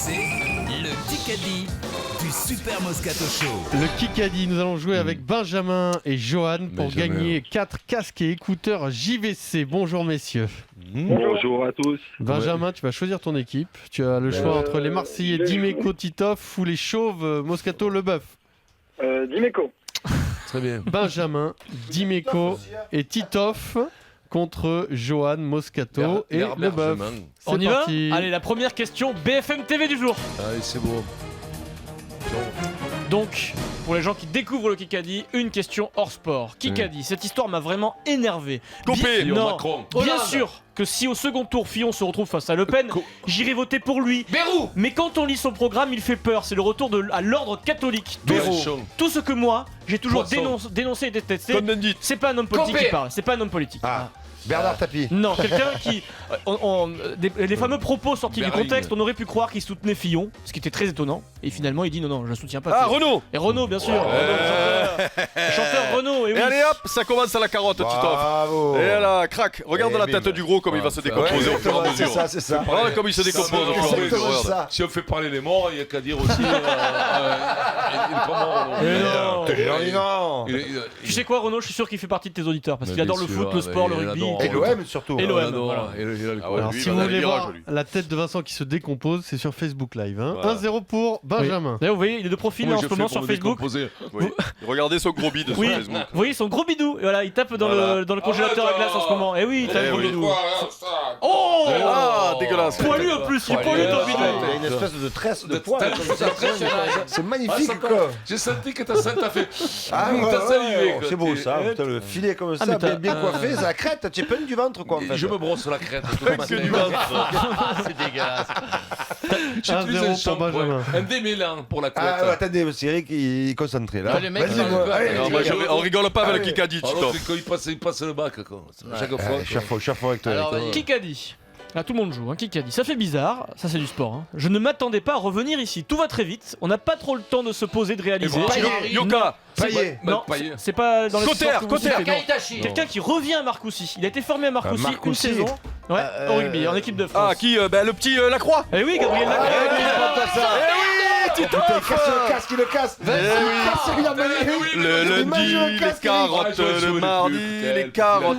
C'est le Kikadi du Super Moscato Show. Le Kikadi, nous allons jouer avec Benjamin et Johan pour gagner 4 casques et écouteurs JVC. Bonjour messieurs. Bonjour à tous. Benjamin, tu vas choisir ton équipe. Tu as le choix entre les Marseillais Dimeco, Titoff ou les Chauves Moscato, Leboeuf. Dimeco. Très bien. Benjamin, Dimeco et Titoff contre Johan, Moscato et Leboeuf. On y parti. va ? Allez, la première question BFM TV du jour. Allez, c'est beau. Donc, pour les gens qui découvrent le Kikadi, une question hors sport. Kikadi, cette histoire m'a vraiment énervé. Copé, Non, Macron. bien sûr que si au second tour Fillon se retrouve face à Le Pen, j'irai voter pour lui. Bérou. Mais quand on lit son programme, il fait peur. C'est le retour à l'ordre catholique. Tout ce que moi, j'ai toujours dénoncé et détesté. C'est pas un homme politique qui parle. C'est pas un homme politique. Bernard Tapie. Non, quelqu'un qui... les fameux propos sortis du contexte, on aurait pu croire qu'il soutenait Fillon, ce qui était très étonnant. Et finalement, il dit non, je ne soutiens pas. Ah, Renaud. Et Renaud, bien sûr. Le chanteur Renaud. Et, oui. Allez hop, ça commence à la carotte, Titoff. Bravo. Et là, crac, regarde la tête du gros comme il va se décomposer au fur et à mesure. C'est ça. Regarde comme il se décompose au fur et à mesure. Exactement ça. Si on fait parler les morts, il n'y a qu'à dire aussi. Non. Tu sais quoi, Renaud, je suis sûr qu'il fait partie de tes auditeurs parce qu'il adore le foot, le sport, le rugby. Et l'OM surtout. Et l'OM. Voilà. Alors, si vous voulez voir la tête de Vincent qui se décompose, c'est sur Facebook Live. Hein. Voilà. 1-0 pour Benjamin. D'ailleurs, vous voyez, il est de profil là, en ce moment sur Facebook. Oui. Regardez son gros bide sur Oui, Facebook. vous voyez son gros bidou. Et voilà, il tape dans le congélateur à glace en ce moment. Et oui, il tape le gros bidou. Oh, Ah, dégueulasse. poilu en plus, il est poilu ton bidou. Il y a une espèce de tresse de poils comme ça. C'est magnifique Ah, quoi. J'ai senti que ta scène t'a fait. Ah, t'as salivé. quoi. c'est beau T'es- ça. Putain, le filet comme ça, mais t'as- bien coiffé, c'est la crête. Tu es peint du ventre quoi en fait. Je me brosse la crête tout le matin. C'est dégueulasse. J'utilise 1-0 un pour shampoing, Benjamin. un démêlant pour la tête. Ah, attendez, c'est Eric, il est concentré là. le mec, Vas-y, il moi. va- Allez, Non, moi, on rigole pas avec le Kikadi, Alors Titoff. c'est quand il passe le bac, quoi. Chaque fois. Chaque fois avec toi. Alors, Eric. vas-y. Kikadi. Là, tout le monde joue, hein, Kikadi. Ça fait bizarre, ça c'est du sport. Hein. Je ne m'attendais pas à revenir ici. Tout va très vite. On n'a pas trop le temps de se poser, de réaliser. Yoka. Payet. Non, Payet. c'est pas dans les Cotter, sports que vous Cotter. citez, non. Kaitachi. Quelqu'un qui revient à Marcoussis. Il a été formé à Marcoussis une Marcoussis. saison. Ouais, au rugby, en équipe de Ah, France. qui Le petit Lacroix. Eh oui, Gabriel Lacroix. Il casse le casque, il le casse. Il casse, il a mené. Le Imagine lundi, le casque, les carottes, le mardi, les carottes.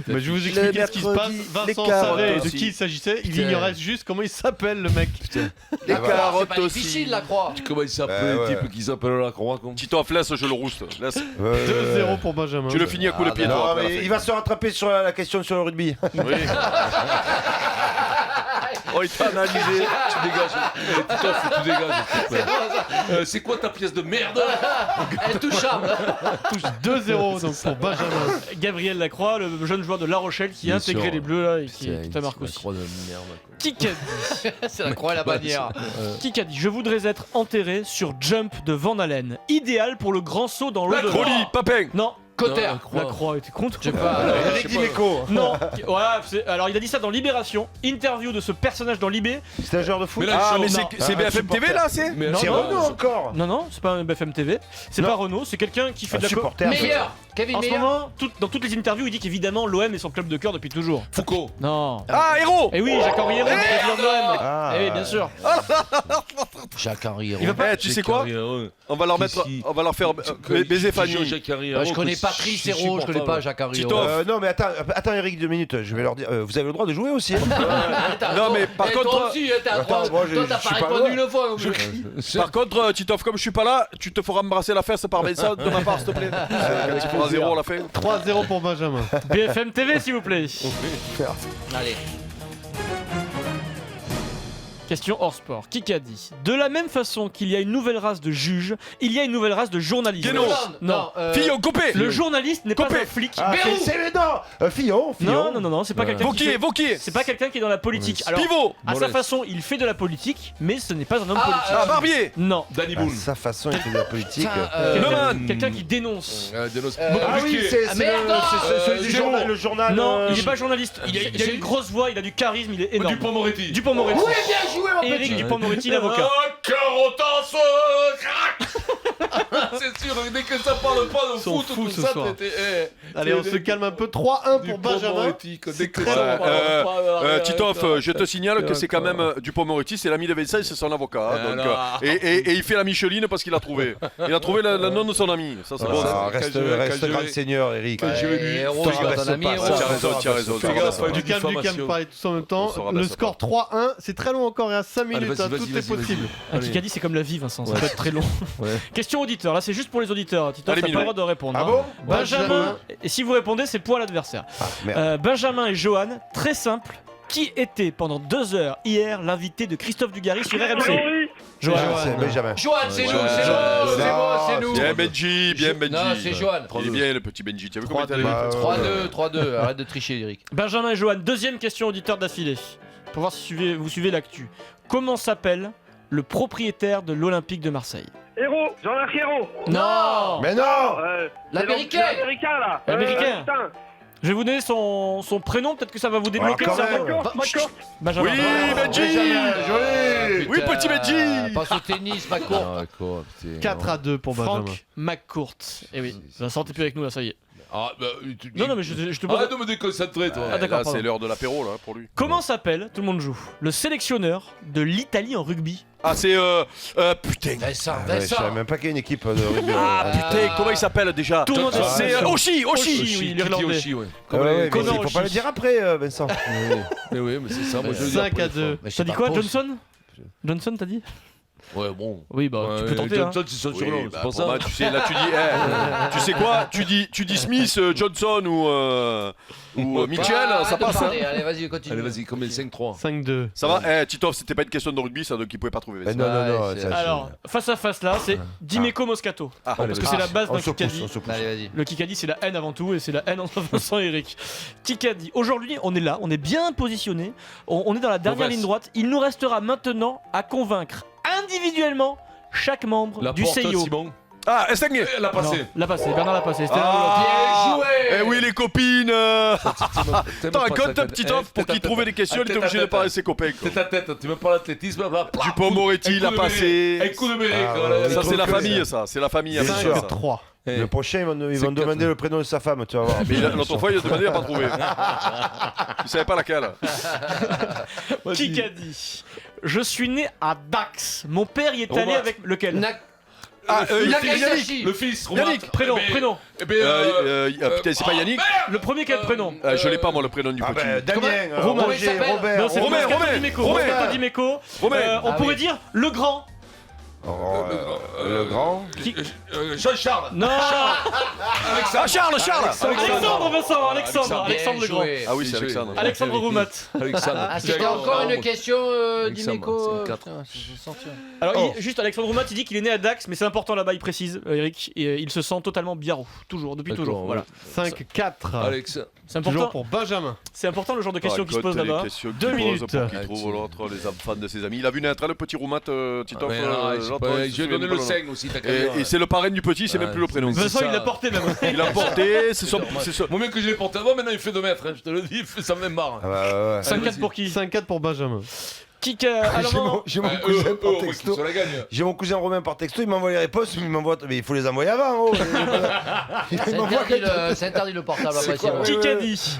Mais je vais vous expliquer ce qui se passe. Vincent savait de qui il s'agissait. Il ignorait juste comment il s'appelle le mec. Les C'est carottes pas difficile aussi. la croix. Comment il s'appelle Ouais. le type qui s'appelle la croix comme Titoff, laisse, je le rouste. Laisse. 2-0 pour Benjamin. Tu le finis à coup de pied, Non, toi. après la mais fin. il va se rattraper sur la question sur le rugby. Oui. Oh, il t'a analysé. Tu dégages. Titoff, tu dégages. s'il te plaît. C'est quoi ta pièce de merde? Elle est touchable. 2-0 donc pour Benjamin. Gabriel Lacroix, le jeune joueur de La Rochelle qui a intégré les Bleus là et qui est à Marcoussis. de merde. Kikadi. C'est la croix et la bannière. Kikadi, je voudrais être enterré sur Jump de Van Halen. Idéal pour le grand saut dans l'au-delà. Poli, Papin. Non, Cotter. Lacroix était contre. Je sais pas. Eric Dimeco. Non, voilà, alors il a dit ça dans Libération, interview de ce personnage dans Libé. C'est un joueur de foot. Mais là, Ah, mais Non. c'est BFM TV là, c'est Mais Non, C'est non, Renaud encore. Non, c'est pas un BFM TV, c'est Non. pas Renaud, c'est quelqu'un qui fait Un de la supporter. Meilleur. Kevin En ce Meilleur. moment, dans toutes les interviews, il dit qu'évidemment l'OM est son club de cœur depuis toujours. Foucault. Non. Ah, Héros. Eh oui, Jacques-Henri Hérault, président de l'OM. Ah. Eh oui, bien sûr. Jacques-Henri Hérault. Il va pas. Eh, tu sais quoi On va leur mettre, Qui- on va leur faire baiser Fanny. Je connais Patrice Hérault, je connais pas Jacques-Henri Tito. Hérault. Non mais attends Eric 2 minutes, je vais leur dire, vous avez le droit de jouer aussi. Non, mais par contre, Toi aussi, t'as Attends, moi, je t'as suis pas pas répondu loin. une fois. non plus. Par contre, Titoff, comme je suis pas là, tu te feras embrasser la fesse par Vincent de ma part, s'il te plaît. Quand tu feras 0 à la fin. 3-0 pour Benjamin. BFM TV, s'il vous plaît. Allez. Question hors sport. Qui a dit? De la même façon qu'il y a une nouvelle race de juges, il y a une nouvelle race de journalistes. Guénon. Non. Fillon, copé. Le journaliste n'est pas Copé. un flic. Ah, c'est le nom. Fillon. Non, c'est pas quelqu'un qui fait... Vauquier. C'est pas quelqu'un qui est dans la politique. Alors, Pivot. à sa façon, il fait de la politique, mais ce n'est pas un homme Ah, politique. Ah, Barbier. Non. Danny À Boone. sa façon, il fait de la politique. Quelqu'un qui dénonce. Ah oui, c'est celui du journal, le journal. Non, il est pas journaliste. Il a une grosse voix, il a du charisme, il est énorme. Dupond-Moretti. Dupond-Moretti. Oui, bien joué, mon Eric petit. Dupond-Moretti, l'avocat. Carotte en C'est sûr, dès que ça parle pas de Sont foot, fous tout ce ça, soir. Allez, on c'est se calme un peu. 3-1 pour Benjamin. Dès que très ça long. parle pas, Titoff, je te signale que c'est quand même Dupond-Moretti, c'est l'ami de Vincent et c'est son avocat. hein, donc, et il fait la Micheline parce qu'il a trouvé. Il a trouvé le nom de son ami. Ça, c'est bon. Ah, reste grand seigneur, Eric. Tu as raison. Fais gaffe, Du calme, parler tous en même temps. Le score 3-1, c'est très long encore, il y a 5 minutes, vas-y, tout est possible. Un Kikadi, c'est comme la vie, Vincent, ça peut être très long. Question auditeur, là c'est juste pour les auditeurs. Tito, Allez, t'as pas Minou. le droit de répondre. Ah hein. bon Benjamin, et si vous répondez, c'est point à l'adversaire. Ah, merde. Benjamin et Johan, très simple. Qui était pendant 2 heures hier l'invité de Christophe Dugarry sur RMC? Johan. C'est Benjamin. Johan, c'est nous, Ouais. c'est nous. Bien Benji, bien Benji. Non, c'est Johan. Il est bien le petit Benji. Tu as vu comment il est allé 3-2, arrête de tricher, Eric. Benjamin et Johan, deuxième question auditeur d'affilée. Pour voir si vous suivez l'actu. Comment s'appelle le propriétaire de l'Olympique de Marseille? Héros, Jean-Marc Héros. Non. Mais non. L'Américain. L'Américain, là. L'Américain. Putain. Je vais vous donner son prénom, peut-être que ça va vous débloquer le quand cerveau. même. Macor. Benjamin. Oui, Benji. Joli. Oui, petit Benji. Passe au tennis, ma cour. 4-2 pour Benjamin. Franck McCourt. Eh oui, Vincent, t'es plus avec nous là, ça y est. Ah, bah, Non, mais je te pose. Arrête de me déconcentrer, toi. Ah, d'accord, Là, c'est pardon. l'heure de l'apéro là pour lui. Comment s'appelle, tout le monde joue, le sélectionneur de l'Italie en rugby? Ah, c'est putain. Vincent, Je savais Vincent. même pas qu'il y a une équipe de rugby. Ah putain, comment il s'appelle déjà? Tout le monde C'est Oshi, Oshi, oui, l'Irlandais. Ah ouais, mais Connor il faut pas Oshie. le dire après, Vincent. Mais oui, mais c'est ça, moi je le dis. 5-2. Mais je T'as sais dit pas, quoi, pause. Johnson? Johnson, t'as dit? Ouais, bon. Oui, bah, tu peux tenter. Hein. Johnson, c'est son surnom, c'est pour pour ça. moi, tu sais, là tu dis, tu sais quoi? Tu dis Smith, Johnson ou Mitchell, Arrête ça de passe. Hein. parler, allez, vas-y, continue. Allez, vas-y, combien? 5-3. 5-2. Ça va? Titoff, c'était pas une question de rugby, ça, donc il pouvait pas trouver. Non, non, c'est- ça, Alors, face à face là, c'est Dimeco Moscato. Ah, Parce que c'est la base on d'un se pousse, Kikadi. on se pousse. Allez, vas-y. Le Kikadi, c'est la haine avant tout, et c'est la haine entre Vincent et Eric. Kikadi, aujourd'hui, on est là, on est bien positionné, on est dans la dernière Mauvaise. ligne droite. Il nous restera maintenant à convaincre individuellement chaque membre La du porte, CIO. Simon. Ah, Estagné. Elle a passé. Non, l'a passé, Bernard l'a passé. C'était Ah, Bien joué. Eh oui, les copines. Attends, raconte un petit off pour qu'il qu'il trouvait des questions, il était obligé de parler de ses copains. quoi. Tête à tête, tu me parles d'athlétisme, là. Dupond-Moretti, il a passé. Un coup de mêlée, Ah, quoi, ouais, là. Ça, c'est la famille, ça. C'est la famille. Bien avec sûr. ça. 3. Eh. Le prochain, ils vont C'est demander le prénom de sa femme, tu vas voir. Mais l'autre fois, il a demandé, il a pas trouvé. Il savait pas laquelle. Kikadi. Je suis né à Dax. Mon père y est allé Romain. avec lequel? Ah, Nakasashi. Le fils, Yannick. Prénom, prénom. Eh ben, putain, c'est pas Yannick. Le premier quel prénom? Je l'ai pas, moi, le prénom du Ah petit. ben, Damien, Romain, Roger, il s'appelle Robert. Non, c'est Romain, Moscato Romain, Dimeco. Romain. Moscato Dimeco. Romain. On Ah pourrait oui. dire le grand. Le grand. Jean-Charles. Non. Ah, Charles. Alexandre, Vincent, Alexandre le grand. joué. Ah oui, c'est Alexandre. Alexandre Roumat. Alexandre. Ah, c'était encore une question, Alexandre, Dimeco. c'est 4. Putain, je sens ça. Alors, juste Alexandre Roumat, il dit qu'il est né à Dax, mais c'est important là-bas, il précise, Eric. Et, il se sent totalement biarro, toujours, depuis D'accord, toujours. ouais. Voilà. 5-4. Alex. C'est Toujours important. pour Benjamin. C'est important le genre de questions qui se Raconte posent les là-bas. questions qu'il 2 pose minutes. Pour qu'il Ah, trouve tu- l'autre, les enfants de ses amis. Il a vu naître le petit Roumat, Titoff. Mais non, j'ai donné le 5 aussi, t'as qu'à dire. Et c'est le parrain du petit, c'est même plus le prénom. Vincent, ça. il l'a porté même. Il l'a porté, c'est son. Moi, même que je l'ai porté avant, maintenant il fait 2 mètres, hein, je te le dis, il fait ça même marre. Ah bah, ouais. 5-4 pour qui 5-4 pour Benjamin. Alors, J'ai mon cousin par Moi, texto. sur la gagne. J'ai mon cousin Romain par texto, il m'envoie les réponses, mais il faut les envoyer avant. Oh. Il C'est m'envoie interdit le portable C'est après, quoi, Simon. qui a dit?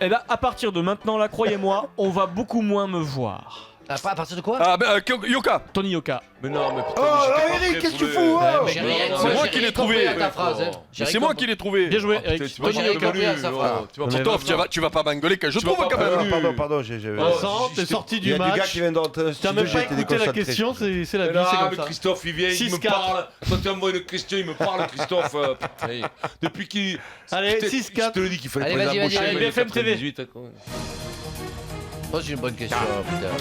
Eh ben, à partir de maintenant, là, croyez-moi, on va beaucoup moins me voir. À partir de quoi? Ah, ben, Yoka. Tony Yoka. Mais non, mais putain. Oh, mais j'étais là, pas Eric, prêt qu'est-ce que tu pour fous le- hein J'ai rien- c'est moi, moi j'ai qui l'ai rien trouvé. compris à ta phrase, hein. J'ai C'est rien moi compris. qui l'ai trouvé. Bien joué, Ah, Eric. putain, tu Moi, vas j'ai pas rien compris à sa me phrase. tu vas pas Titoff, tu vas pas m'engueuler quand je Tu vas trouve pas quand même. Pardon, j'ai. Vincent, t'es sorti Il y du a du gars match. qui vient d'entrer. T'as même pas écouté la question, c'est la vie, Ah, c'est mais comme ça. Christophe, il vient, il me 6-4. parle. Toi, tu envoies une question, il me parle, Christophe. Putain, depuis qu'il. Allez, Putain, 6-4. Je te le dis qu'il fallait Allez, pas les vas-y, embaucher. vas-y, mais allez, il fait BFM TV. 98, quoi. Oh, c'est une bonne question, putain.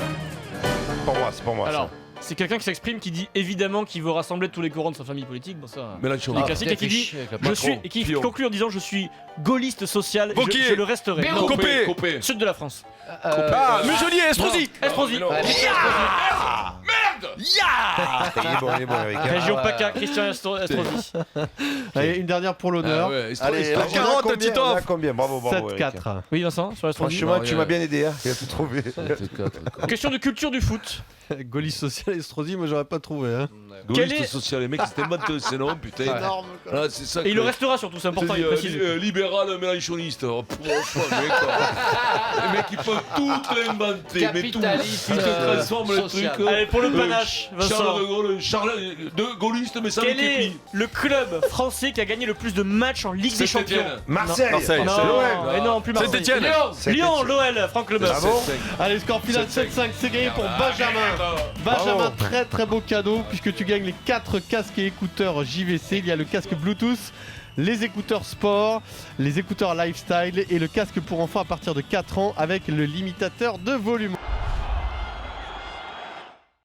C'est pour moi. Alors, c'est quelqu'un qui s'exprime, qui dit évidemment qu'il veut rassembler tous les courants de sa famille politique. Bon, ça. Mélenchon. Les classiques, et qui dit je suis, et qui conclut en disant je suis gaulliste social et Vauquier. je le resterai. Béraud. Non, Copé. Copé. Sud de la France. Ah, Muselier, Estrosi. Estrosi. Non, Ouais, mais- Michel Estrosi. Il est bon, Eric. Région PACA, Christian Estrosi. Allez, une dernière pour l'honneur. Allez, la carotte, Titoff. Combien? Bravo, Eric. 7-4. Oui, Vincent, sur Estrosi. Franchement, tu m'as bien aidé, hein. Il a tout trouvé. Question de culture du foot. Gaulliste social Estrosi, moi j'aurais pas trouvé. Hein. Gaulliste social, les mecs, c'était menteur, c'est non, putain. Énorme. Ah, c'est ça Et il le restera surtout, c'est important, il précise. Libéral, mélanchoniste. Oh, franchement, mec, les mecs, ils peuvent tout inventer. Mais tout. Capitaliste, Ils te transforment le social. truc. Allez, pour le panache, Vincent. Charles de Gaulle, de gaulliste, mais sans le Quel est képi. le club français qui a gagné le plus de matchs en Ligue des Champions? Saint-Étienne. Marseille. Non, et non, plus Marseille. Saint-Étienne. Lyon, l'OL, Franck Leboeuf. Allez, score final 7-5, c'est gagné pour Benjamin. Benjamin, très très beau cadeau puisque tu gagnes les 4 casques et écouteurs JVC. Il y a le casque Bluetooth, les écouteurs sport, les écouteurs lifestyle et le casque pour enfants à partir de 4 ans avec le limitateur de volume.